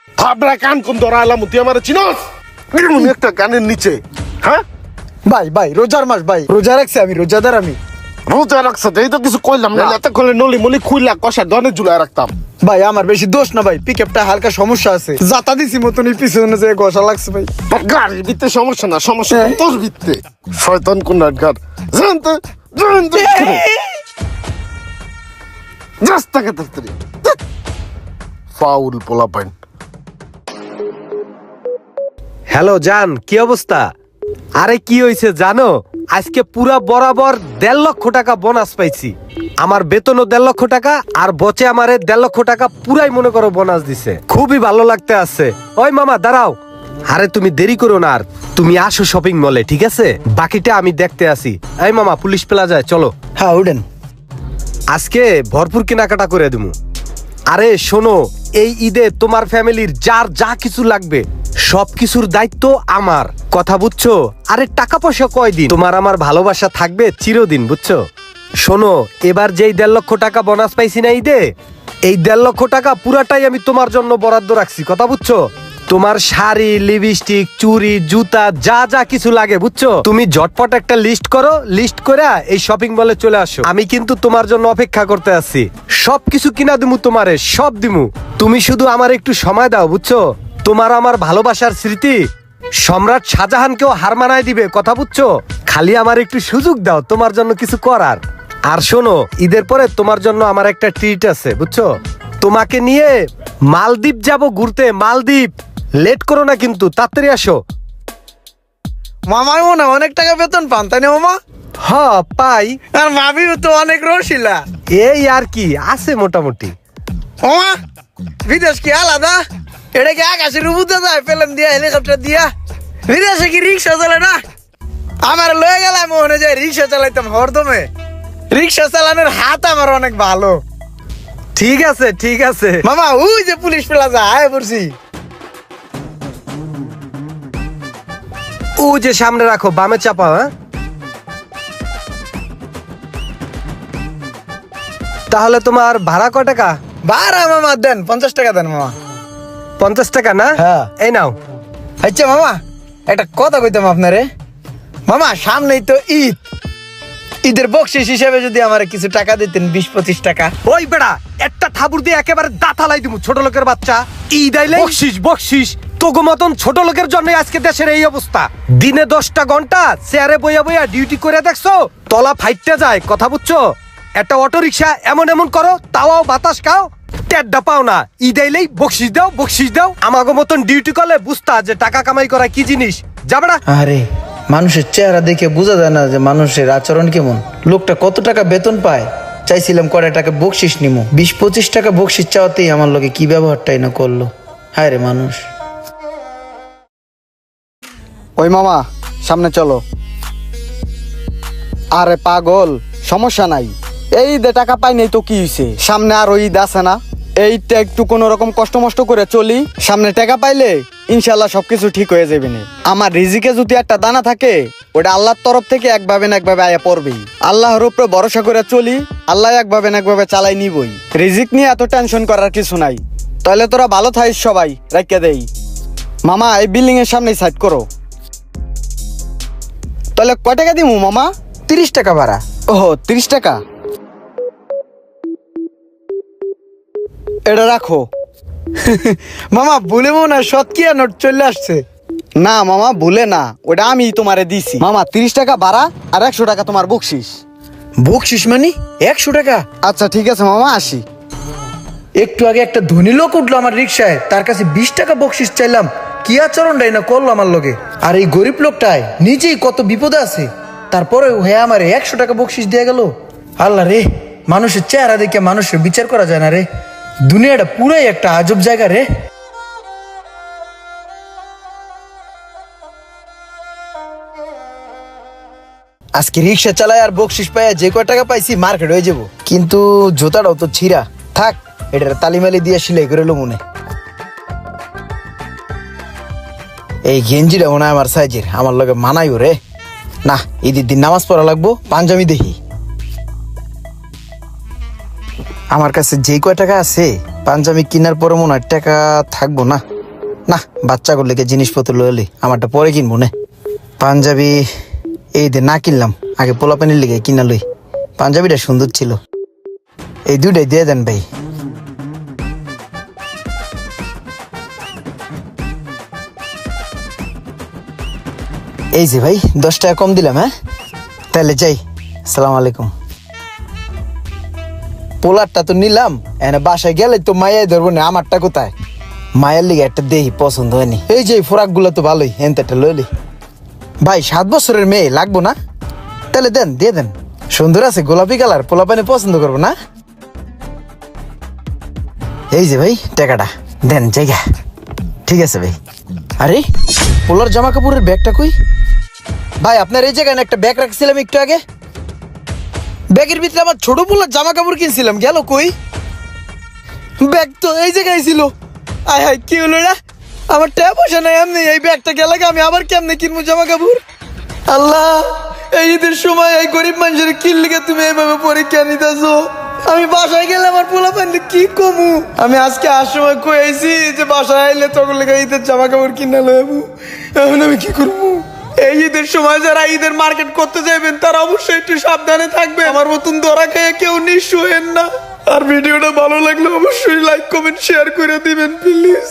থাবড়া কান কোন ধরাইলাম তুই আমার চিনস এমন একটা কানের নিচে হ্যাঁ ভাই ভাই রোজার মাস ভাই, রোজা রাখছি আমি, রোজাদার আমি। রোজা রাখছ এই তো কিছু কইলাম না এত করলে নলি মলি খুইলা কষা দনে ঝুলাই রাখতাম। ভাই আমার বেশি দোষ না ভাই, পিকআপটা হালকা সমস্যা আছে, জাতা দিছি মতনই পিছনে যে ঘষা লাগছে ভাই। গাড়ির ভিত্তে সমস্যা না, সমস্যা তোর ভিত্তে শয়তান কোনার ঘর জানতে জানতে রাস্তাকে তাড়াতাড়ি ফাউল পোলা পাইন। হ্যালো জান, কি অবস্থা? আরে কি হয়েছে জানো, আজকে পুরা বরাবর 1.5 লক্ষ টাকা বোনাস পাইছি। আমার বেতনও 1.5 লক্ষ টাকা, আর বচে আমারে 1.5 লক্ষ টাকা পুরাই মনে করো বোনাস দিছে। খুবই ভালো লাগতে আছে। ওই মামা দাঁড়াও, আরে তুমি দেরি করো না, আর তুমি আসো শপিং মলে, ঠিক আছে? বাকিটা আমি দেখতে আসি। এই মামা, পুলিশ প্লাজায় চলো। হ্যাঁ উঠেন। আজকে ভরপুর কেনাকাটা করে দিমু। আরে শোনো, এই ঈদে তোমার ফ্যামিলির যার যা কিছু লাগবে সবকিছুর দায়িত্ব আমার, কথা বুঝছো? আরে টাকা পয়সা কয়দিন, তোমার আমার ভালোবাসা থাকবে চিরদিন, বুঝছো? শোনো, এবার যেই 1.5 লক্ষ টাকা বোনাস পাইছি না ঈদে, এই 1.5 লক্ষ টাকা পুরাটাই আমি তোমার জন্য বরাদ্দ রাখছি, কথা বুঝছো? তোমার শাড়ি, লিপস্টিক, চুড়ি, জুতা যা যা কিছু লাগে, বুঝছো? তুমি ঝটপট একটা লিস্ট করো, লিস্ট করে এই শপিং মলে চলে আসো। আমি কিন্তু তোমার জন্য অপেক্ষা করতে আছি। সবকিছু কিনা দিমু তোমারে, সব দিমু। তুমি শুধু আমার একটু সময় দাও, বুঝছো? তোমার আমার ভালোবাসার স্মৃতি সম্রাট শাহজাহানকেও হার মানায় দিবে, কথা বুঝছো? খালি আমার একটু সুযোগ দাও তোমার জন্য কিছু করার। আর শোনো, ঈদের পরে তোমার জন্য আমার একটা ট্রিট আছে, বুঝছো? তোমাকে নিয়ে মালদ্বীপ যাব ঘুরতে, মালদ্বীপ। লেট করো না কিন্তু, তাড়াতাড়ি আসো। মামার মনে অনেক টাকা বেতন পান তাই না মামা? হ, পাই। আর ভাবিও তো অনেক রসিলা। এই আর কি আছে মোটামুটি। মামা বিদেশ কি আলাদা? এটা কি আকাশের উপরে যায় প্লেন দিয়া, হেলিকপ্টার দিয়া? বিদেশে কি রিক্সা চলে না? আমার লয়ে গেলাম মনে যায় রিক্সা চালাইতাম হরদমে। রিক্সা চালানোর হাত আমার অনেক ভালো। ঠিক আছে ঠিক আছে। মামা ওই যে পুলিশ প্লাজা আয় পড়ছি। ও যে সামনে রাখো, বামে চাপা। হ্যাঁ, তাহলে তোমার ভাড়া কয় টাকা? ভাড়া মামা দেন 50 টাকা দেন মামা। 50 টাকা না? হ্যাঁ। এই নাও। আচ্ছা মামা একটা কথা কইতাম আপনারে। মামা সামনেই তো ঈদ, ঈদের বকশিস হিসেবে যদি আমার কিছু টাকা দিতেন, 20-25 টাকা। ওই বেড়া, একটা থাবুর দিয়ে একেবারে দাঁতালাই দিমু, ছোট লোকের বাচ্চা। ঈদ আইলে বকশিস বকশিস, তোগো মতন ছোট লোকের জন্য আজকে দেশের এই অবস্থা। দিনে 10টা ঘন্টা চেয়ারে বইয়া বইয়া ডিউটি করে দেখছো, তলা ফাইটতে যায়, কথা বুঝছো? একটা অটো রিক্সা এমন এমন করো, তাও বাতাস খাও, টেড্ডা পাও না। ঈদ আইলেই বকশিস দাও বকশিস দাও। আমাগো মতন ডিউটি করলে বুঝতা যে টাকা কামাই করা কি জিনিস। যাবে না? আরে মানুষের চেহারা দেখে বোঝা যায় না যে মানুষের আচরণ কেমন। লোকটা কত টাকা বেতন পায়, চাইছিলাম কয়টা টাকা বকশিস নিমো, 20-25 টাকা বকশিস চাওয়াতেই আমার লোকে কি ব্যবহারটাই না করলো। হায় রে মানুষ। ওই মামা সামনে চলো। আরে পাগল, সমস্যা নাই, এই ঈদে টাকা পাই নাই তো কি হইছে, সামনে আরো ঈদ আছে না, এইটা একটু কোনো রকম কষ্ট মষ্ট করে চলি, সামনে টাকা পাইলে ইনশাল্লাহ সবকিছু ঠিক হয়ে যাবে না। আমার রিজিকে যদি একটা দানা থাকে, ওটা আল্লাহর তরফ থেকে একভাবে না একভাবে আয়া পড়বেই। আল্লাহর উপরে ভরসা করে চলি, আল্লাহ একভাবে না একভাবে চালাই নিবই। রিজিক নিয়ে এত টেনশন করার কিছু নাই। তাহলে তোরা ভালো থাকিস, সবাই রাখিয়া দেই। মামা এই বিল্ডিং এর সামনে সাইড করো। তাহলে কয় টাকা দিমু মামা? 30 টাকা ভাড়া। ওহো 30 টাকা, এটা রাখো। মামা ভুলে মনে হয় সৎকিয়া নোট চলে আসছে। না মামা ভুলে না, ওটা আমি তোমারে দিছি। মামা 30 টাকা ভাড়া আর 100 টাকা তোমার বকশিস। বকশিস মানে 100 টাকা? আচ্ছা ঠিক আছে মামা, আসি। একটু আগে একটা ধনী লোক উঠলো আমার রিক্সায়, তার কাছে 20 টাকা বকশিস চাইলাম, কি আচরণটাই না করলো আমার লগে। আর এই গরিব লোকটায় নিজেই কত বিপদে আছে, তারপরে হ্যাঁ আমারে 100 টাকা বকশিস দিয়ে গেল। আল্লাহ রে, মানুষের চেহারা দেখে মানুষের বিচার করা যায় না রে। দুনিয়াটা পুরাই একটা আজব জায়গা রে। আজকে রিক্সা চালাই আর বকশিস পাই, যে কয় টাকা পাইছি মার্কেট হয়ে যাবো। কিন্তু জুতাটাও তো ছিঁড়া, থাক এটা তালিমালি দিয়ে সেলাই করে লো মনে। এই গেঞ্জিটা মনে হয় আমার সাইজের, আমার লগে মানাইও রে। না, ঈদের দিন নামাজ পড়া লাগবো, পাঞ্জাবি দেখি। আমার কাছে যে কয় টাকা আছে পাঞ্জাবি কেনার পরে মনে হয় টাকা থাকবো না। না, বাচ্চা করলে জিনিসপত্র লইলি আমারটা পরে কিনবো না। পাঞ্জাবি এই দে না কিনলাম, আগে পোলাপানির লেগে কিনা লই। পাঞ্জাবিটা সুন্দর ছিল, এই দুইটাই দিয়ে দেন ভাই। এই যে ভাই 10 টাকা কম দিলাম। হ্যাঁ তাহলে যাই, আসসালামু আলাইকুম। পোলারটা তো নিলাম, এনে বাসায় গেলে তো মায়াই ধরবো না, আমারটা কোথায়? মায়ের লিগে একটা দেহি পছন্দ হয়নি। এই যে ফোরাক গুলো তো ভালোই, এনতেটা লইলি। ভাই 7 বছরের মেয়ে লাগবো না? তাহলে দেন, দিয়ে দেন। সুন্দর আছে, গোলাপি কালার, পোলাপানি পছন্দ করবো না? এই যে ভাই টাকাটা দেন, জায়গা ঠিক আছে ভাই। আরে পোলার জামা কাপড়ের ব্যাগটা কই? ভাই আপনার এই জায়গায় না একটা ব্যাগ রাখছিলাম একটু আগে, ব্যাগের ভিতরে আমার ছোট পোলার জামা কাপড় কিনছিলাম, গেল কই? ব্যাগ তো এই জায়গায় ছিল। আয় হায়, কি হলো না? আমার টাকা পয়সা নাই, এমনি এই ব্যাগটা গেলে আমি আবার কেমনে কিনবো জামা কাপড়? আল্লাহ, এই ঈদের সময় এই গরিব মানুষের কি লিগে তুমি এইভাবে পরীক্ষা নিতেছো? আমি বাসায় গেলে আমার পোলা পাইলে কি কমু? আমি আজকে আর সময় কয়েছি যে বাসায় আইলে তখন লেগে ঈদের জামা কাপড় কিনে লইবো, এখন আমি কি করবো? এই ঈদের সময় যারা ঈদের মার্কেট করতে যাবেন তারা অবশ্যই একটু সাবধানে থাকবে। আমার মতন ধরা খেয়ে কেউ নিঃস্ব হন না। আর ভিডিওটা ভালো লাগলে অবশ্যই লাইক কমেন্ট শেয়ার করে দিবেন প্লিজ।